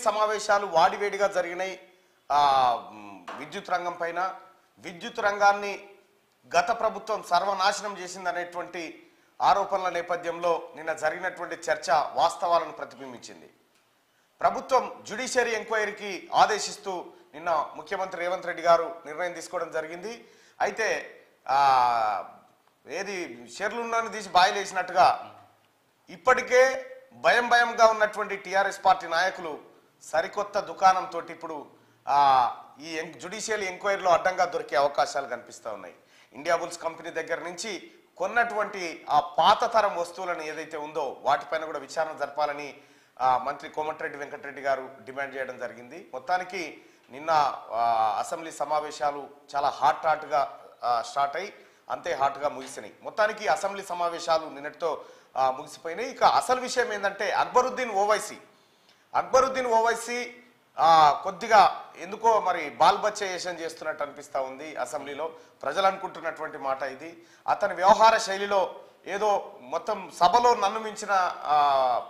సమావేశాలు వాడివేడిగా జరిగినాయి. విద్యుత్ రంగం పైన విద్యుత్ రంగాన్ని గత ప్రభుత్వం సర్వనాశనం చేసిందనేటువంటి ఆరోపణల నేపథ్యంలో నిన్న జరిగినటువంటి చర్చ వాస్తవాలను ప్రతిబింబించింది. ప్రభుత్వం జ్యుడిషియరీ ఎంక్వైరీకి ఆదేశిస్తూ నిన్న ముఖ్యమంత్రి రేవంత్ రెడ్డి గారు నిర్ణయం తీసుకోవడం జరిగింది. అయితే ఏది షెర్లున్నాను తీసి బాయిలేసినట్టుగా ఇప్పటికే భయంగా ఉన్నటువంటి టీఆర్ఎస్ పార్టీ నాయకులు సరికొత్త దుకాణంతో ఇప్పుడు ఈ జ్యుడిషియల్ ఎంక్వైరీలో అడ్డంగా దొరికే అవకాశాలు కనిపిస్తూ ఉన్నాయి. ఇండియా బుల్స్ కంపెనీ దగ్గర నుంచి కొన్నటువంటి ఆ పాత తరం వస్తువులను ఏదైతే ఉందో వాటిపైన కూడా విచారణ జరపాలని మంత్రి కోమటిరెడ్డి వెంకటరెడ్డి గారు డిమాండ్ చేయడం జరిగింది. మొత్తానికి నిన్న అసెంబ్లీ సమావేశాలు చాలా హాట్గా స్టార్ట్ అయ్యి అంతే హాట్గా ముగిసినాయి. మొత్తానికి అసెంబ్లీ సమావేశాలు నిన్నటితో ముగిసిపోయినాయి. ఇక అసలు విషయం ఏంటంటే అక్బరుద్దీన్ ఓవైసీ కొద్దిగా ఎందుకో మరి బాల్బచ్చేషన్ చేస్తున్నట్టు అనిపిస్తూ ఉంది. అసెంబ్లీలో ప్రజలు అనుకుంటున్నటువంటి మాట ఇది. అతని వ్యవహార శైలిలో ఏదో మొత్తం సభలో నన్ను మించిన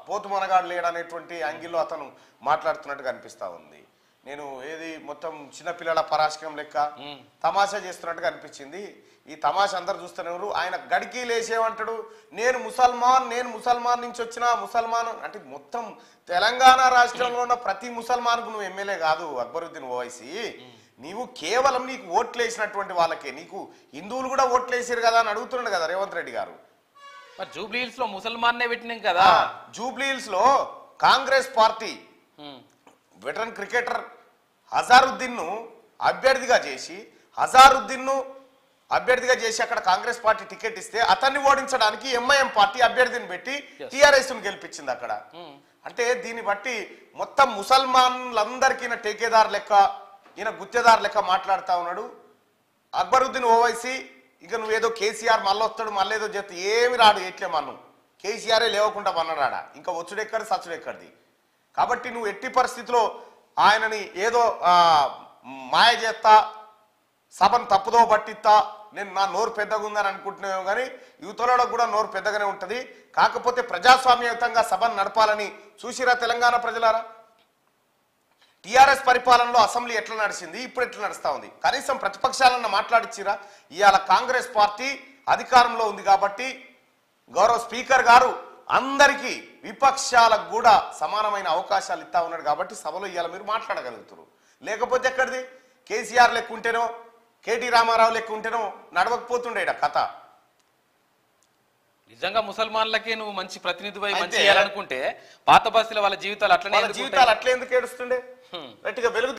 పోతు మనగాడు లేడనేటువంటి యాంగిల్లో అతను మాట్లాడుతున్నట్టుగా అనిపిస్తూ ఉంది. నేను ఏది మొత్తం చిన్నపిల్లల పరాశకం లెక్క తమాషా చేస్తున్నట్టుగా అనిపించింది. ఈ తమాషా అందరు చూస్తున్నారు. ఆయన గడికి లేచేమంటాడు, నేను ముసల్మాన్ నుంచి వచ్చిన ముసల్మాన్ అంటే మొత్తం తెలంగాణ రాష్ట్రంలో ఉన్న ప్రతి ముసల్మాన్కు నువ్వు ఎమ్మెల్యే కాదు అక్బరుద్దీన్ ఓవైసీ. నీవు కేవలం నీకు ఓట్లు వేసినటువంటి వాళ్ళకే, నీకు హిందువులు కూడా ఓట్లు వేసారు కదా అని అడుగుతున్నాడు కదా రేవంత్ రెడ్డి గారు. జూబ్లీహిల్స్ లో ముసల్మాన్నే పెట్టినాం కదా. జూబ్లీహిల్స్ లో Congress party veteran cricketer Azharuddin ను అభ్యర్థిగా చేసి అక్కడ కాంగ్రెస్ పార్టీ టికెట్ ఇస్తే అతన్ని ఓడించడానికి ఎంఐఎం పార్టీ అభ్యర్థిని పెట్టి టీఆర్ఎస్ ను గెలిపించింది అక్కడ. అంటే దీన్ని బట్టి మొత్తం ముసల్మాన్లందరికీ ఈయన టేకేదార్ లెక్క, ఈయన గుత్తేదార్ లెక్క మాట్లాడుతూ ఉన్నాడు అక్బరుద్దీన్ ఓవైసీ. ఇక నువ్వేదో కేసీఆర్ మళ్ళీ వస్తాడు మళ్ళీ ఏదో చెప్తే ఏమి రాడు, ఎట్లే మన్ను కేసీఆరే లేవకుండా మన్నరాడా, ఇంకా వచ్చుడెక్కడి సచ్చుడెక్కడిది. కాబట్టి నువ్వు ఎట్టి పరిస్థితిలో ఆయనని ఏదో మాయ చేస్తా, సభను తప్పుదో పట్టిస్తా, నేను నా నోరు పెద్దగా ఉందని అనుకుంటున్నావు. కానీ యువతలో కూడా నోరు పెద్దగానే ఉంటుంది. కాకపోతే ప్రజాస్వామ్యయుతంగా సభను నడపాలని చూసిరా తెలంగాణ ప్రజలారా. టీఆర్ఎస్ పరిపాలనలో అసెంబ్లీ ఎట్లా నడిచింది, ఇప్పుడు ఎట్లా నడుస్తూ ఉంది, కనీసం ప్రతిపక్షాలన్న మాట్లాడిచ్చిరా. ఇవాళ కాంగ్రెస్ పార్టీ అధికారంలో ఉంది కాబట్టి గౌరవ స్పీకర్ గారు అందరికీ విపక్షాలకు కూడా సమానమైన అవకాశాలు ఇస్తా ఉన్నాడు కాబట్టి సభలో ఇవాళ మీరు మాట్లాడగలుగుతారు. లేకపోతే ఎక్కడిది కేసీఆర్ లెక్క ఉంటేనో కేటీ రామారావు లెక్క ఉంటేనో నడవకపోతుండే కథ. నిజంగా ముసల్మాన్లకే నువ్వు మంచి ప్రతినిధిపై మంచి చేయాలనుకుంటే పాత బస్తీల వాళ్ళ జీవితాలు అట్లనే ఎందుకు ఏడుస్తుండే గట్టిగా వెలుగు